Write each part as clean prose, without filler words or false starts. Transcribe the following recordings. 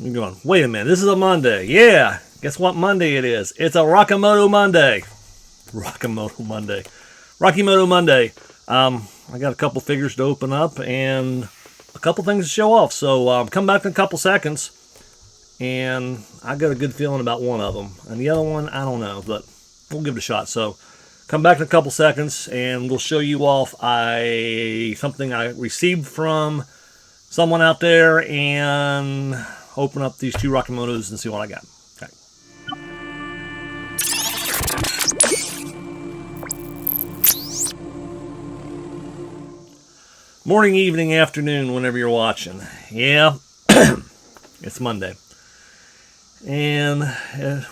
You're going, wait a minute, this is a Monday. Yeah, guess what Monday it is? It's a Rokimoto Monday. Rokimoto Monday. Rokimoto Monday. I got a couple figures to open up and a couple things to show off. So come back in a couple seconds. And I got a good feeling about one of them. And the other one, I don't know, but we'll give it a shot. So come back in a couple seconds and we'll show you off something I received from someone out there and open up these two Rokimotos and see what I got. Okay. Morning, evening, afternoon, whenever you're watching. Yeah, it's Monday. And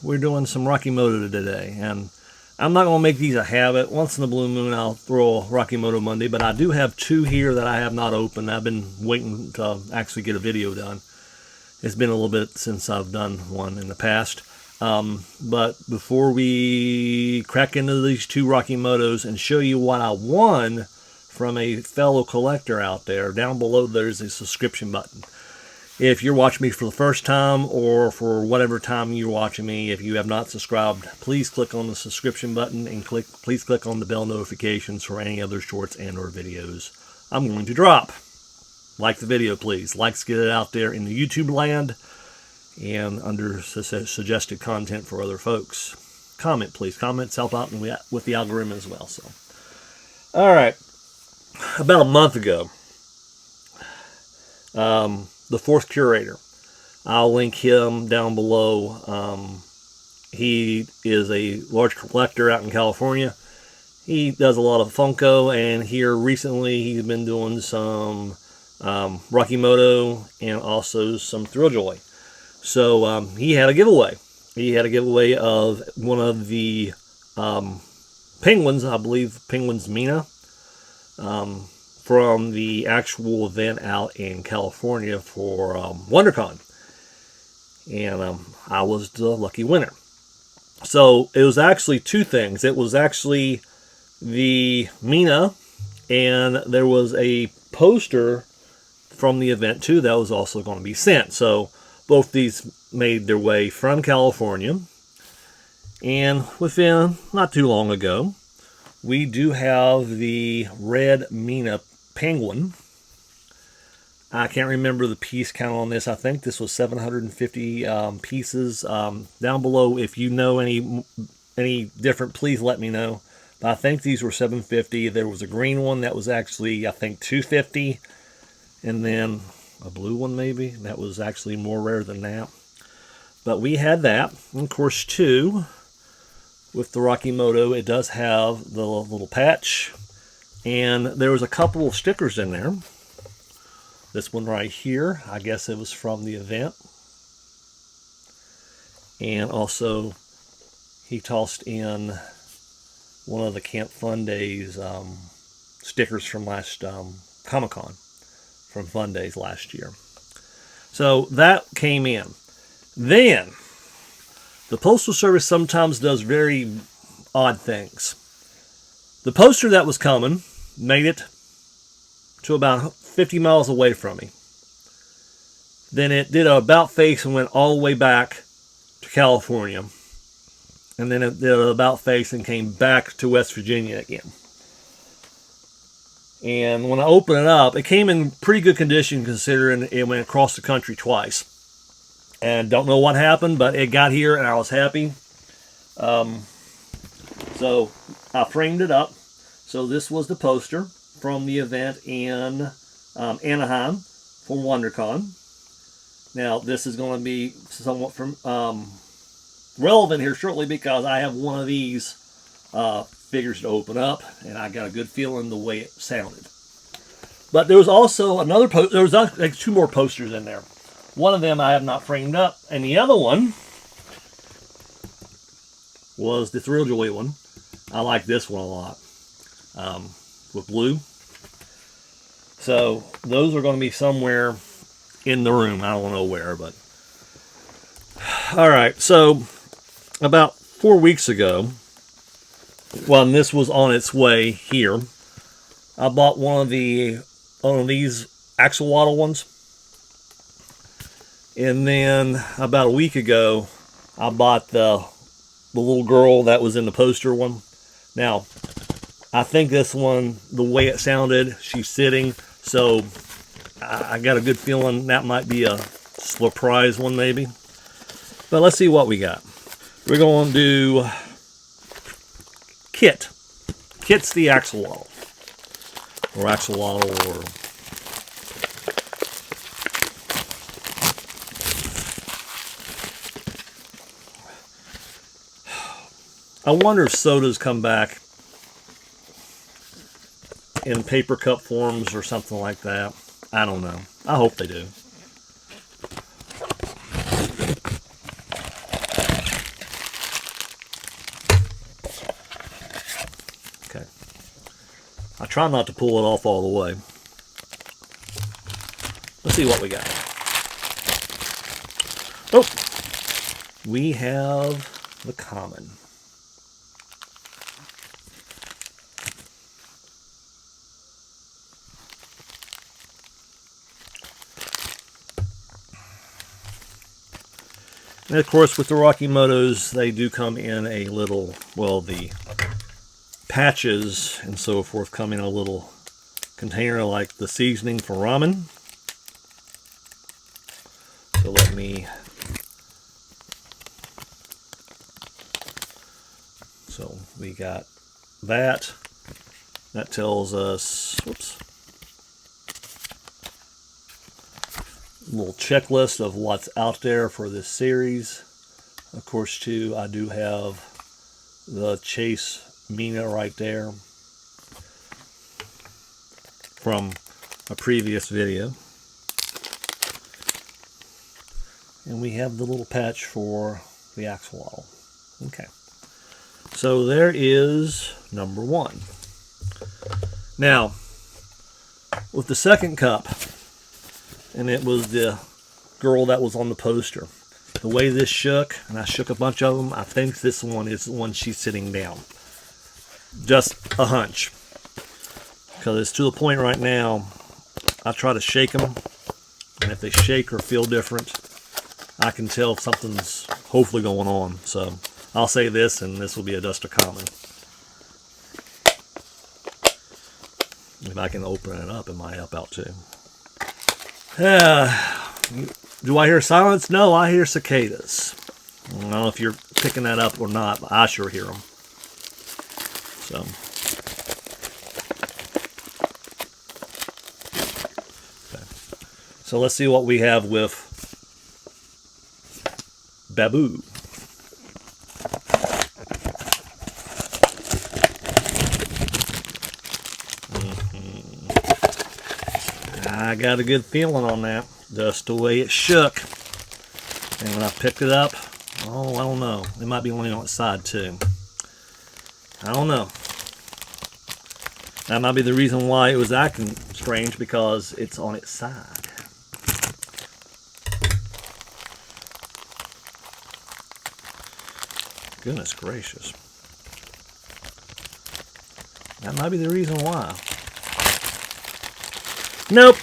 we're doing some Rokimoto today. And I'm not going to make these a habit. Once in a blue moon, I'll throw a Rokimoto Monday. But I do have two here that I have not opened. I've been waiting to actually get a video done. It's been a little bit since I've done one in the past. But before we crack into these two Rokimotos and show you what I won from a fellow collector out there, down below there's a subscription button. If you're watching me for the first time or for whatever time you're watching me, if you have not subscribed, please click on the subscription button and please click on the bell notifications for any other shorts and or videos I'm going to drop. Like the video, please. Likes get it out there in the YouTube land and under suggested content for other folks. Comment, please. Comments help out with the algorithm as well. So, all right. About a month ago, the fourth curator. I'll link him down below. He is a large collector out in California. He does a lot of Funko, and here recently he's been doing some Rokimoto and also some Thrilljoy. So he had a giveaway. He had a giveaway of one of the penguins, I believe Penguins Mina, from the actual event out in California for WonderCon. And I was the lucky winner. So it was actually two things. It was actually the Mina, and there was a poster from the event too that was also going to be sent. So both these made their way from California. And within not too long ago, we do have the red Mina penguin. I can't remember the piece count on this. I think this was 750 pieces. Down below, if you know any different, please let me know. But I think these were 750. There was a green one that was actually, I think, 250. And then a blue one maybe. That was actually more rare than that. But we had that. And of course, too, with the Rokimoto, it does have the little patch. And there was a couple of stickers in there. This one right here, I guess it was from the event. And also, he tossed in one of the Camp Fun Days stickers from last Comic-Con, from Fun Days last year. So that came in. Then, the Postal Service sometimes does very odd things. The poster that was coming made it to about 50 miles away from me. Then it did an about face and went all the way back to California. And then it did an about face and came back to West Virginia again. And when I opened it up, it came in pretty good condition considering it went across the country twice. And don't know what happened, but it got here and I was happy. So I framed it up. So this was the poster from the event in Anaheim for WonderCon. Now this is going to be somewhat from relevant here shortly because I have one of these figures to open up, and I got a good feeling the way it sounded. But there was also another there was like two more posters in there. One of them I have not framed up, and the other one was the Thrilljoy one. I like this one a lot. With blue. So those are going to be somewhere in the room. I don't know where, but all right. So about 4 weeks ago, when this was on its way here, I bought one of these axolotl ones, And then about a week ago, I bought the little girl that was in the poster one. Now, I think this one, the way it sounded, she's sitting, so I got a good feeling that might be a surprise one maybe. But let's see what we got. We're going to do Kit. Kit's the axolotl. Or axolotl, or... I wonder if sodas come back in paper cup forms or something like that. I don't know. I hope they do. Okay. I try not to pull it off all the way. Let's see what we got. Oh! We have the common. And of course, with the Rokimotos, they do come in a little, well, the patches and so forth come in a little container like the seasoning for ramen. So let me, so we got that. That tells us, whoops, little checklist of what's out there for this series. Of course, too, I do have the Chase Mina right there from a previous video. And we have the little patch for the axolotl. Okay. So there is number one. Now, with the second cup, and it was the girl that was on the poster. The way this shook, and I shook a bunch of them, I think this one is the one she's sitting down. Just a hunch. Because it's to the point right now, I try to shake them, and if they shake or feel different, I can tell if something's hopefully going on. So I'll say this, and this will be a Duster Common. If I can open it up, it might help out too. Do I hear silence? No, I hear cicadas. I don't know if you're picking that up or not, but I sure hear them. So, okay. So let's see what we have with Babu. I got a good feeling on that, just the way it shook. And when I picked it up, oh, I don't know. It might be only on its side too. I don't know. That might be the reason why it was acting strange, because it's on its side. Goodness gracious. That might be the reason why. Nope.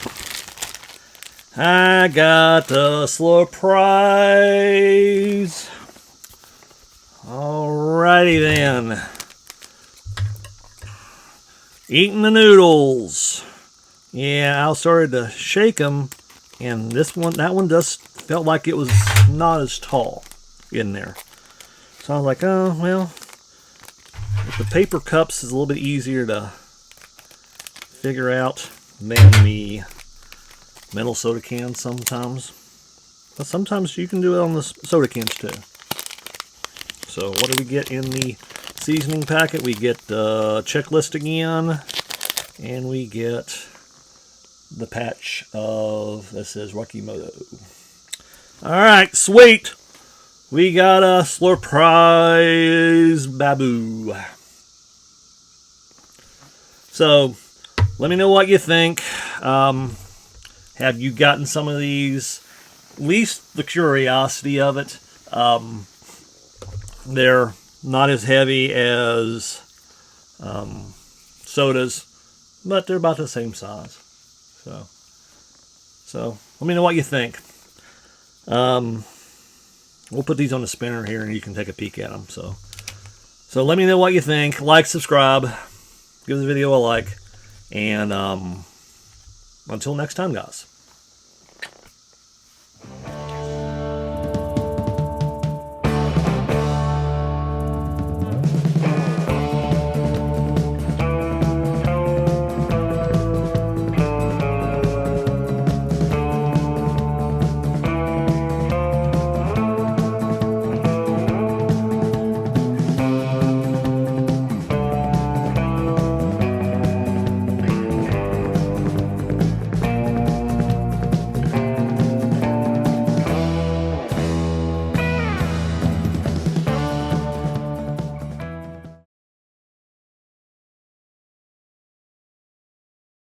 I got the surprise. Alrighty then. Eating the noodles. Yeah, I started to shake them, and that one just felt like it was not as tall in there. So I was like, oh, well, with the paper cups is a little bit easier to figure out than the metal soda cans sometimes. But sometimes you can do it on the soda cans too. So what do we get in the seasoning packet? We get the checklist again, and we get the patch of, this says Rokimoto. Alright, sweet! We got a surprise Babu. So, let me know what you think. Have you gotten some of these? At least the curiosity of it. They're not as heavy as sodas, but they're about the same size. So let me know what you think. We'll put these on the spinner here, and you can take a peek at them. So let me know what you think. Like, subscribe, give the video a like, and until next time, guys.